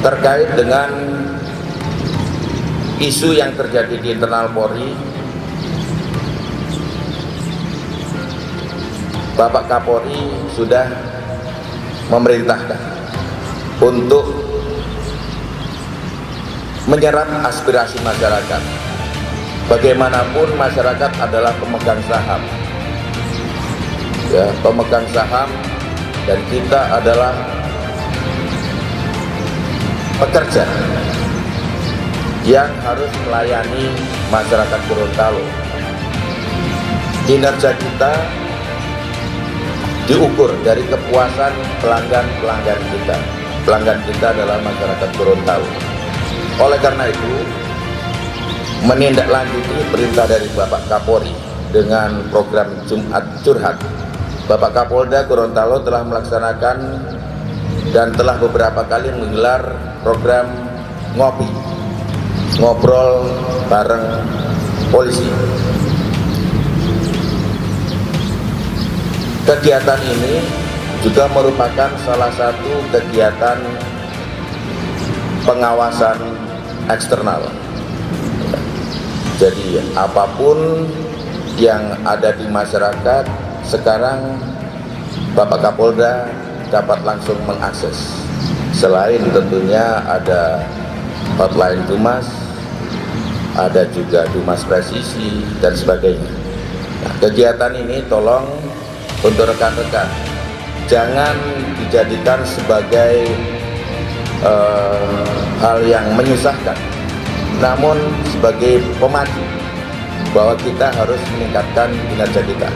terkait dengan isu yang terjadi di internal Polri. Bapak Kapolri sudah memerintahkan untuk menyerap aspirasi masyarakat. Bagaimanapun masyarakat adalah pemegang saham, ya, pemegang saham, dan kita adalah pekerja yang harus melayani masyarakat Gorontalo. Kinerja kita diukur dari kepuasan pelanggan kita. Pelanggan kita adalah masyarakat Gorontalo. Oleh karena itu, menindaklanjuti perintah dari Bapak Kapolri dengan program Jumat Curhat, Bapak Kapolda Gorontalo telah melaksanakan dan telah beberapa kali menggelar program ngobrol bareng polisi. Kegiatan ini juga merupakan salah satu kegiatan pengawasan eksternal. Jadi apapun yang ada di masyarakat sekarang Bapak Kapolda dapat langsung mengakses. Selain tentunya ada hotline Dumas, ada juga Dumas Presisi dan sebagainya. Nah, kegiatan ini tolong untuk rekan-rekan jangan dijadikan sebagai hal yang menyusahkan, namun sebagai pemacu bahwa kita harus meningkatkan kinerja kita.